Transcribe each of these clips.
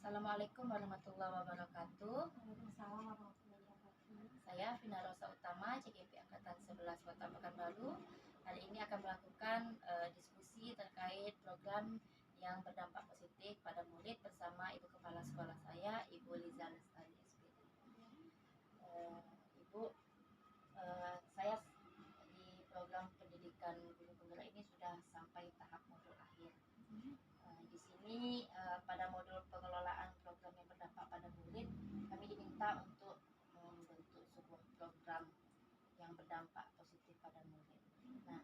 Assalamualaikum warahmatullahi wabarakatuh. Waalaikumsalam warahmatullahi wabarakatuh. Saya Vina Rosa Utama, CGP Angkatan 11 Kota Pekanbaru. Hari ini akan melakukan diskusi terkait program yang berdampak positif pada murid bersama Ibu Kepala Sekolah saya, Ibu Liza Lestari SPD. Ibu, saya di program pendidikan guru penggerak ini sudah sampai tahap modul akhir. Di sini pada modul pengelolaan program yang berdampak pada murid, kami diminta untuk membentuk sebuah program yang berdampak positif pada murid. Nah,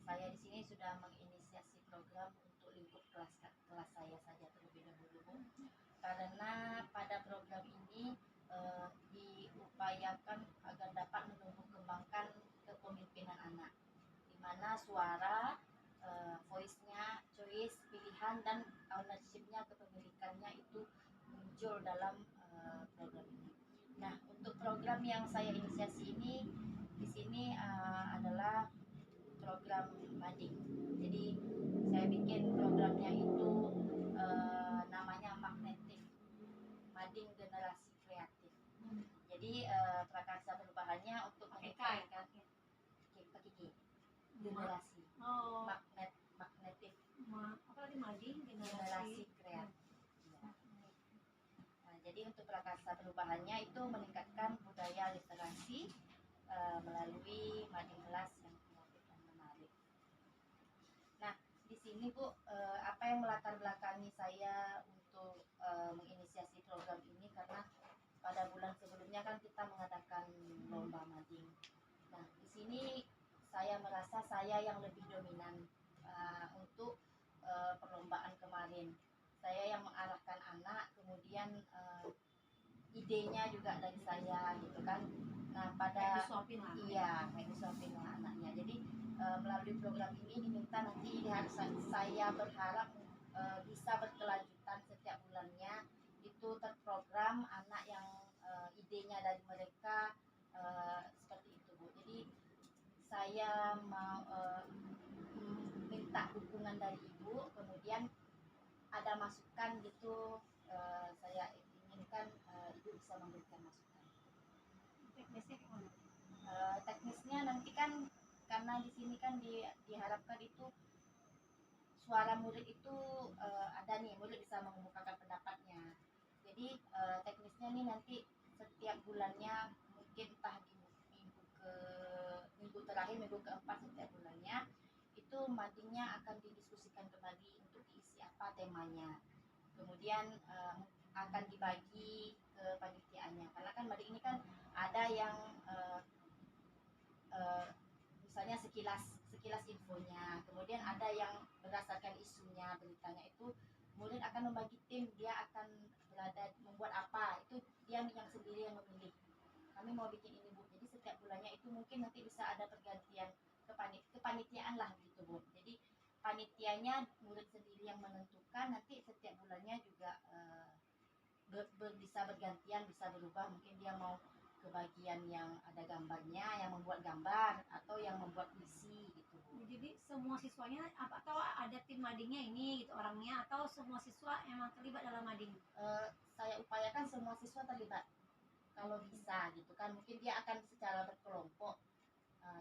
saya di sini sudah menginisiasi program untuk lingkup kelas saya saja terlebih dahulu, karena pada program ini diupayakan agar dapat menumbuh kembangkan kepemimpinan anak, di mana suara, voice-nya, choice, pilihan, dan ownership-nya, kepemilikannya itu muncul dalam program ini. Nah, untuk program yang saya inisiasi ini di sini adalah program mading. Jadi saya bikin programnya itu namanya magnetif, mading generasi kreatif. Jadi prakarsa perubahannya untuk meningkatkan generasi magnetif, apa tadi mading generasi kreatif. Ya. Nah, jadi untuk prakarsa perubahannya itu meningkatkan budaya literasi melalui mading kelas yang kreatif dan menarik. Nah, di sini Bu, apa yang melatar belakangi saya untuk menginisiasi program ini, karena pada bulan sebelumnya kan kita mengadakan lomba mading. Nah, di sini saya merasa saya yang lebih dominan untuk perlombaan kemarin. Saya yang mengarahkan anak, kemudian idenya juga dari saya gitu kan. Nah, pada kayak disuapin lah anaknya. Jadi melalui program ini diminta nanti saya berharap bisa berkelanjutan setiap bulannya itu terprogram anak yang idenya dari mereka seperti itu Bu. Jadi saya mau minta dukungan dari Ibu, kemudian ada masukan gitu, saya inginkan Ibu bisa memberikan masukan. Teknisnya nanti kan karena di sini kan diharapkan itu suara murid itu ada nih, murid bisa mengemukakan pendapatnya. Jadi teknisnya nih nanti setiap bulannya, mungkin entah di minggu terakhir, minggu keempat setiap bulannya, itu madingnya akan didiskusikan kembali untuk diisi apa temanya. Kemudian akan dibagi ke panitiaannya, karena kan mading ini kan ada yang misalnya sekilas infonya, kemudian ada yang berdasarkan isunya, beritanya itu murid akan membagi tim, dia akan berada membuat apa, itu dia yang sendiri yang memilih. Kami mau bikin ini Bu, jadi setiap bulannya itu mungkin nanti bisa ada pergantian kepanitiaan lah gitu Bu. Jadi panitianya murid sendiri yang menentukan, nanti setiap bulannya juga bisa bergantian, bisa berubah, mungkin dia mau ke bagian yang ada gambarnya, yang membuat gambar, atau yang membuat puisi gitu Bu. Jadi semua siswanya atau ada tim madingnya ini gitu orangnya, atau semua siswa emang terlibat dalam mading? Saya upayakan semua siswa terlibat kalau bisa gitu kan, mungkin dia akan secara berkelompok.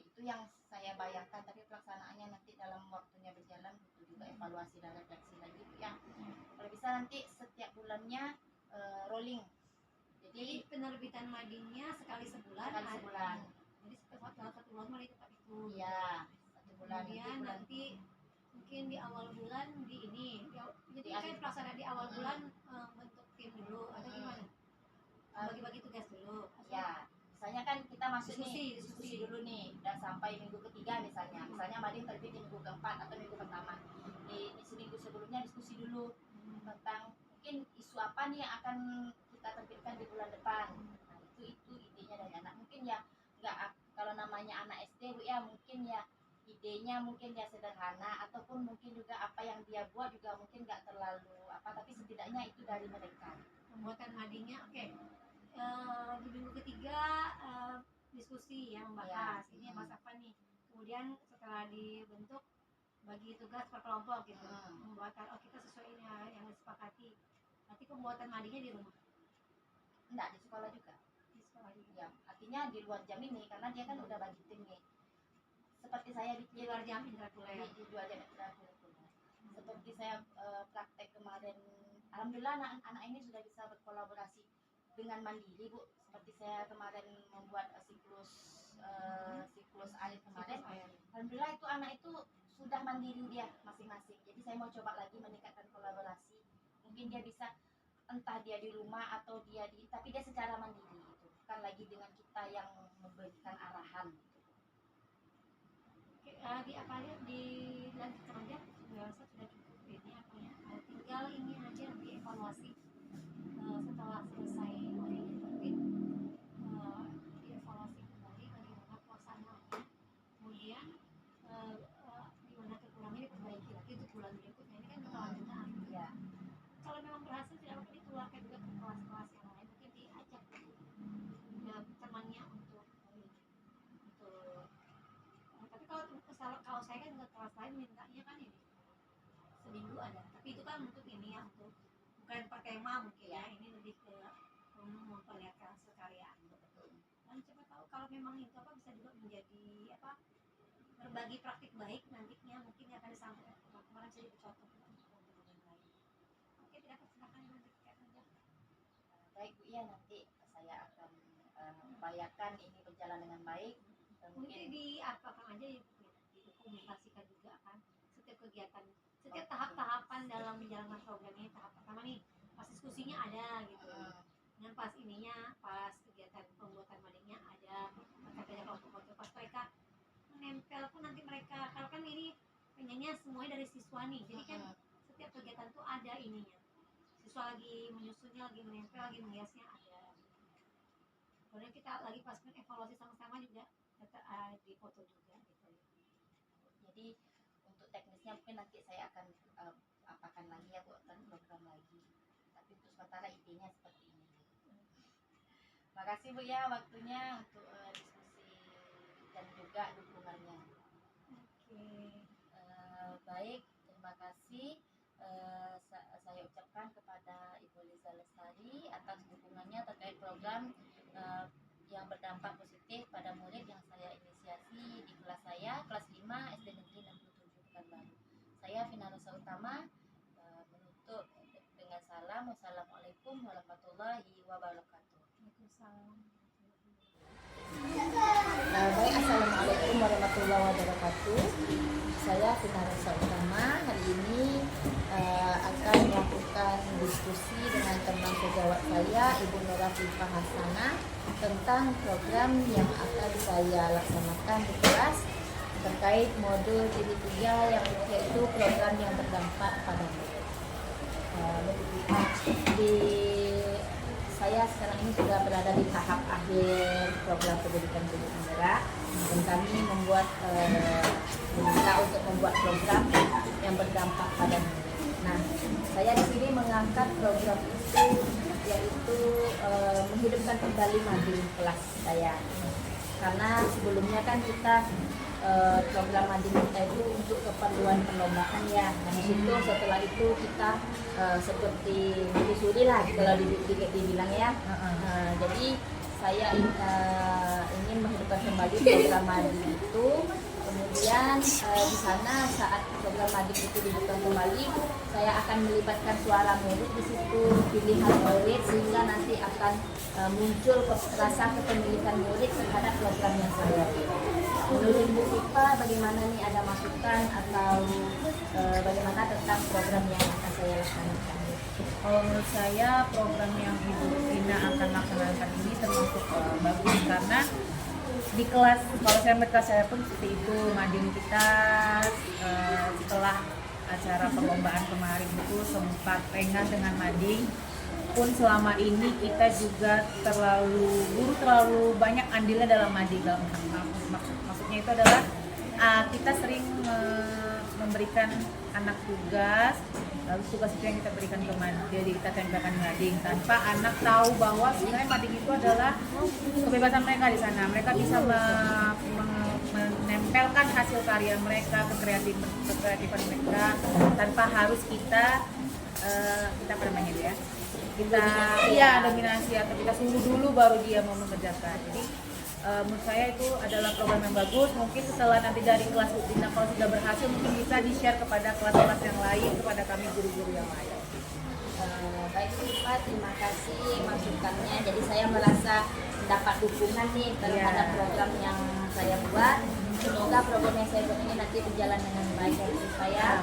Itu yang saya bayangkan, tapi pelaksanaannya nanti dalam waktunya berjalan itu juga evaluasi dan refleksi lagi Bu ya. Kalau bisa nanti setiap bulannya rolling. Jadi penerbitan madingnya sekali sebulan. Jadi dalam 1 bulan malah di tempat itu. Iya, 1 bulan kemudian nanti mungkin di awal bulan di ini jadi Di kayak akhir. pelaksanaan di awal bulan bentuk tim dulu atau gimana, bagi-bagi tugas dulu atau Ya, misalnya kan kita masuk nih Diskusi. diskusi dulu nih, udah sampai minggu ketiga misalnya mading terbit di minggu keempat atau minggu pertama. Di seminggu sebelumnya diskusi dulu tentang mungkin isu apa nih yang akan kita terbitkan di bulan depan. Nah, itu idenya dari anak. Mungkin ya nggak kalau namanya anak SD Bu ya, mungkin ya idenya mungkin ya sederhana, ataupun mungkin juga apa yang dia buat juga mungkin nggak terlalu apa, tapi setidaknya itu dari mereka. pembuatan madingnya. Oke. Di minggu ketiga diskusi yang membahas ini bahas apa nih, kemudian setelah dibentuk bagi tugas per kelompok gitu, pembuatan kita sesuai yang disepakati. Nanti pembuatan madingnya di rumah, Enggak, di sekolah juga. di sekolah juga. Ya, artinya di luar jam ini karena dia kan udah bagi tim nih. Seperti saya Di luar jam intrakuliah. di luar jam intrakurikuler. Seperti saya praktek kemarin, alhamdulillah anak-anak ini sudah bisa berkolaborasi dengan mandiri Bu. Seperti saya kemarin membuat siklus air kemarin, alhamdulillah itu anak itu sudah mandiri dia masing-masing. Jadi saya mau coba lagi meningkatkan kolaborasi. Mungkin dia bisa entah dia di rumah atau tapi dia secara mandiri gitu. Bukan lagi dengan kita yang memberikan arahan gitu. Oke, di apa aja di lanjutkan aja, biasa sudah cukup ini apa ya, tinggal ini aja nanti evaluasi setelah selesai madingnya terbit, dievaluasi kembali bagaimana pelaksanaannya, kemudian di mana kekurangnya diperbaiki lagi untuk bulan berikutnya. Ini kan berkelanjutan. Ya. Kalau memang berhasil tidak apa dikeluarkan juga ke kelas-kelas yang lain, mungkin diajak ya, temannya untuk tapi kalau saya kan ke kelas lain mintanya kan ini seminggu ada, tapi itu kan untuk ini ya, untuk bukan per tema mungkin ya, ini lebih ke memperlihatkan hasil karya. Dan siapa tahu kalau memang itu apa bisa juga menjadi apa, berbagi praktik baik nantinya mungkin yang akan disampaikan kemarin jadi contoh untuk teman-teman lain. Oke, tidak silakan dilanjutkan aja. Baik Bu, ya nanti saya akan upayakan ini berjalan dengan baik. Mungkin di apa aja ya, dikomunikasikan juga kan setiap kegiatan, setiap tahap-tahapan dalam menjalankan program ini. Tahap pertama nih pas diskusinya ada gitu, dan pas ininya pas kegiatan pembuatan madingnya ada, kerja kelompok-kelompok pas mereka menempel pun nanti mereka, kalau kan ini penyanyi semuanya dari siswa nih, jadi kan setiap kegiatan tuh ada ininya, siswa lagi menyusunnya, lagi menempel, lagi menghiasnya ada. Kemudian kita lagi pas evaluasi sama-sama juga di foto juga gitu. Jadi untuk teknisnya mungkin nanti saya akan apakan lagi ya Bu, akan program lagi. Tapi untuk sementara idenya seperti ini. Makasih Bu ya waktunya untuk diskusi dan juga dukungannya. Oke. Baik, terima kasih. Saya ucapkan kepada Ibu Liza Lestari atas dukungannya terkait program yang berdampak positif pada murid yang saya inisiasi di kelas saya, kelas 5 SD Negeri 67 Pekanbaru. Saya Vina Rosa Utama menutup dengan salam. Wassalamualaikum warahmatullahi wabarakatuh. Waalaikumsalam. Baik, assalamualaikum warahmatullahi wabarakatuh. Saya Vina Rosa Utama hari ini akan melakukan diskusi dengan teman sejawat saya Ibu Nora Fifa Hasanah tentang program yang akan saya laksanakan di kelas terkait modul jilid 3 yang yaitu program yang berdampak pada murid. Saya sekarang ini sudah berada di tahap akhir program pendidikan jilid penggerak dan kami diminta untuk membuat program yang berdampak pada murid. Nah, saya di sini mengangkat program itu yaitu menghidupkan kembali mading kelas saya. Karena sebelumnya kan kita program mading kita itu untuk keperluan perlombaan ya. Nah, di situ setelah itu kita seperti mati suri lah kalau dibilang ya. Jadi saya ingin menghidupkan kembali program mading itu. Kemudian di sana saat program mading itu dibuka kembali, saya akan melibatkan suara murid di situ, pilihan murid, sehingga nanti akan muncul rasa kepemilikan murid terhadap program yang saya buat. menurut Bu Sipa bagaimana nih, ada masukan atau bagaimana tentang program yang akan saya laksanakan? Kalau menurut saya program yang Ibu Ina akan laksanakan ini termasuk bagus, karena di kelas, kalau saya melihat kelas saya pun seperti itu, mading kita setelah acara perlombaan kemarin itu sempat lengah dengan mading. Pun selama ini kita juga guru terlalu banyak andilnya dalam mading. Maksudnya itu adalah kita sering memberikan anak tugas, lalu tugas itu yang kita berikan ke mading, jadi kita tempelkan di mading tanpa anak tahu bahwa sebenarnya mading itu adalah kebebasan mereka di sana. Mereka bisa menempelkan hasil karya mereka, kekreatifan mereka tanpa harus kita apa namanya ya, kita dominasi atau kita suruh dulu baru dia mau mengerjakan. Jadi menurut saya itu adalah program yang bagus. Mungkin setelah nanti dari kelas Utina kalau sudah berhasil, mungkin bisa di-share kepada kelas-kelas yang lain, kepada kami guru-guru yang lain. Baik Pak, terima kasih masukannya. Jadi saya merasa mendapat dukungan nih terhadap program yang saya buat. Semoga program yang saya buat ini nanti berjalan dengan baik dari saya.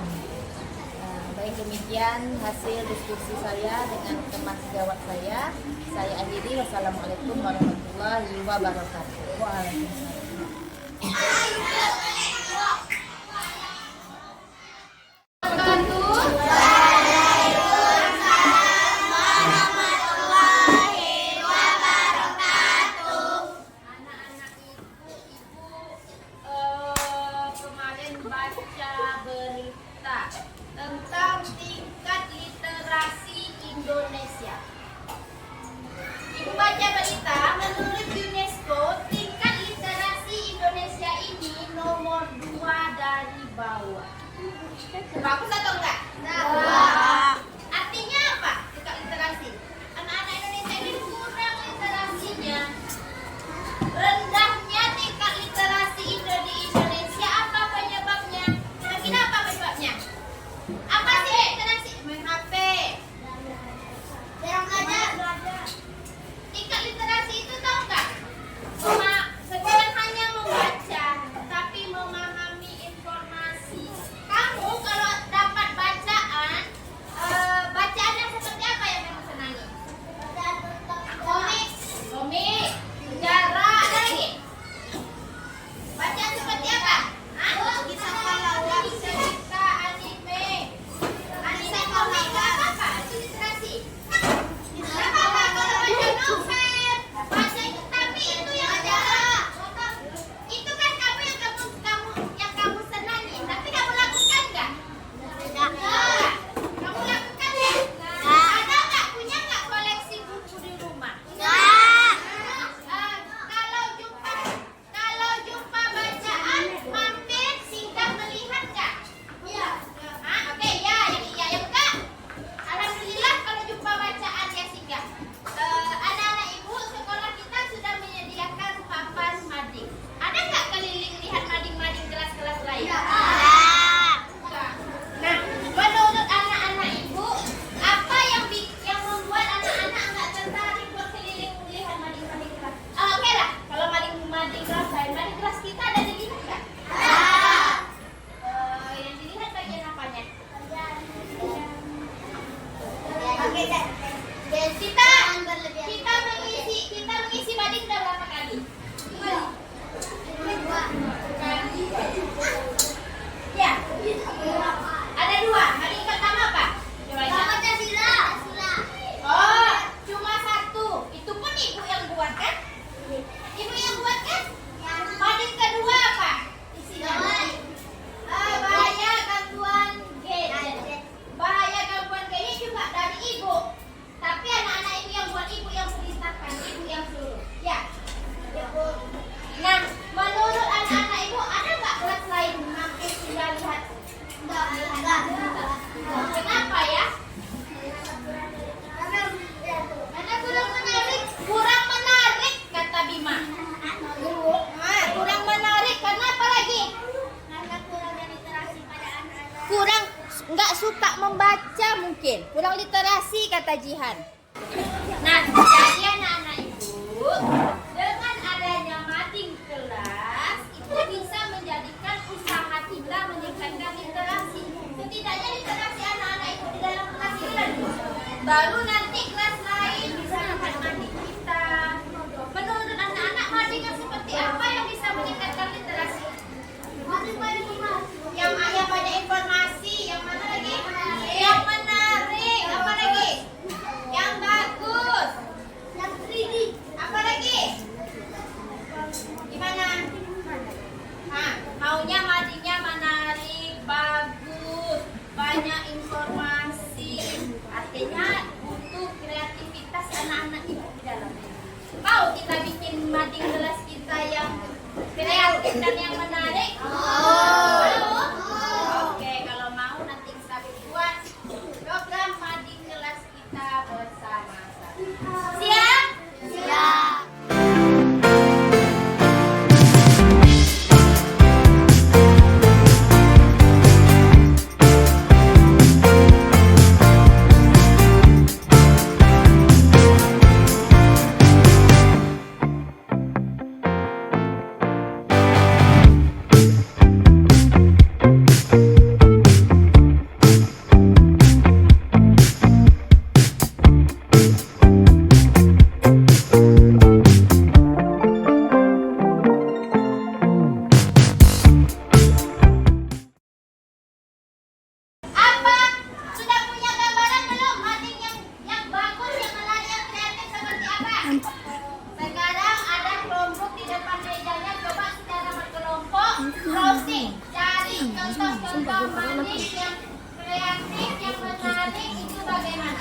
Baik, demikian hasil diskusi saya dengan teman sejawat saya. Saya akhiri. Wassalamualaikum warahmatullahi wabarakatuh. Waalaikumsalam. Kemarin baca berita tentang tingkat literasi Indonesia. Ibu baca berita, menurut UNESCO tingkat literasi Indonesia ini nomor 2 dari bawah. Bagus atau enggak? Artinya apa tingkat literasi? Anak-anak Indonesia ini kurang literasinya. Rendahnya tingkat literasi di Indonesia, apa penyebabnya? Kira-kira apa penyebabnya? Apa sih literasi? Main HP, jarang belajar. Tingkat literasi itu tahu nggak? Bukan hanya membaca, tapi memahami informasi. Kamu kalau dapat bacaan, bacaan yang seperti apa yang kamu senangi? Komik, sejarah, ada lagi? Bacaan seperti apa? Kisah pahlawan, cerita, anime, komik, apa? Itu literasi. Apa kalau baca novel, baca itu, tapi itu yang ada. Itu kan kamu yang kamu senangi, tapi kamu lakukan nggak? Enggak. Kamu lakukan ya? Ada nggak? Punya nggak koleksi buku di rumah? Kalau jumpa bacaan, mampir singgah melihat nggak? Iya. Oke, ya, jadi iya ya bukan? Alhamdulillah kalau jumpa bacaan ya singgah. Anak-anak ibu, sekolah kita sudah menyediakan papan mading. Ada nggak keliling lihat mading-mading kelas-kelas lain? Nah, menurut anak-anak ibu, apa yang membuat anak-anak nggak tertarik buat keliling lihat mading-mading kelas? Oke lah, kalau mading kelas lain, mading kelas kita ada dilihat nggak? Yang dilihat bagian apanya? Oke, kita mengisi mading udah berapa kali? Ya, ada 2. Mading pertama apa? Coba ingat. Oh, cuma 1. Itu pun ibu yang buat kan? Ibu yang buat kan? Mading kedua apa? Bahaya gangguan gadget. Bahaya gangguan gadget juga dari ibu. Tapi anak-anak ibu yang buat, ibu yang perintahkan, ibu yang suruh. Ya. Nah, menurut anak-anak ibu, ada nggak kelas lain mampir tinggal lihat? Kenapa ya? Karena kurang menarik kata Bima. Kurang menarik karena apa lagi? Kurang nggak suka membaca mungkin. Kurang literasi kata Jihan. Nah, jadi anak-anak ibu, dengan adanya mading kelas itu bisa setidaknya interaksi anak-anak itu di dalam kelas itu dulu. Baru nanti kelas lain bisa dapat mading kita. Menurut anak-anak mading yang seperti apa yang bisa meningkatkan literasi? Yang banyak informasi, yang mana lagi? Yang menarik, apa lagi? Yang bagus, yang 3D, apa lagi? Gimana? Maunya madingnya menarik, bagus, banyak informasi. Artinya butuh kreativitas anak-anak itu di dalamnya. Mau kita bikin mading kelas kita yang kreatif dan yang menarik? Mau? Oke, kalau mau nanti kita buat program mading kelas kita bersama-sama. Siap? Siap. Sekarang ada kelompok di depan mejanya, coba secara berkelompok browsing, cari contoh-contoh mading yang kreatif, yang menarik itu bagaimana?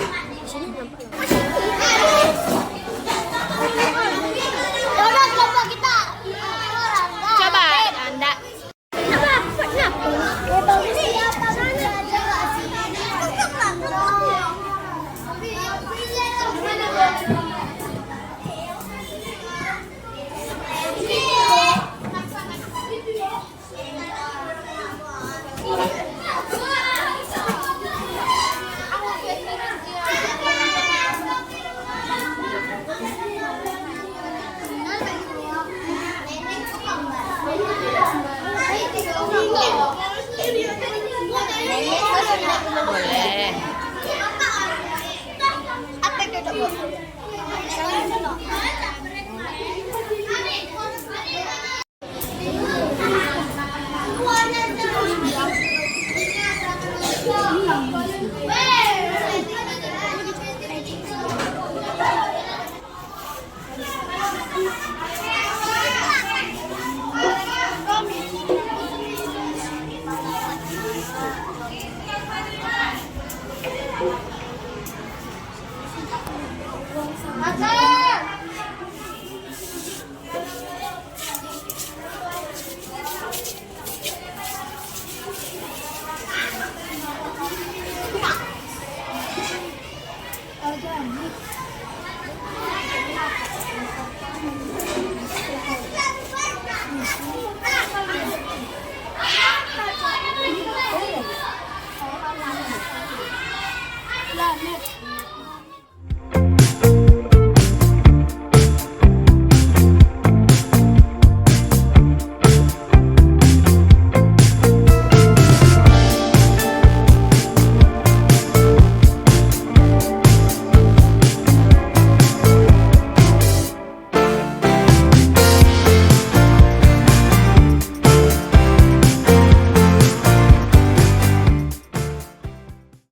Kelompok kita. Coba Anda. Thank you.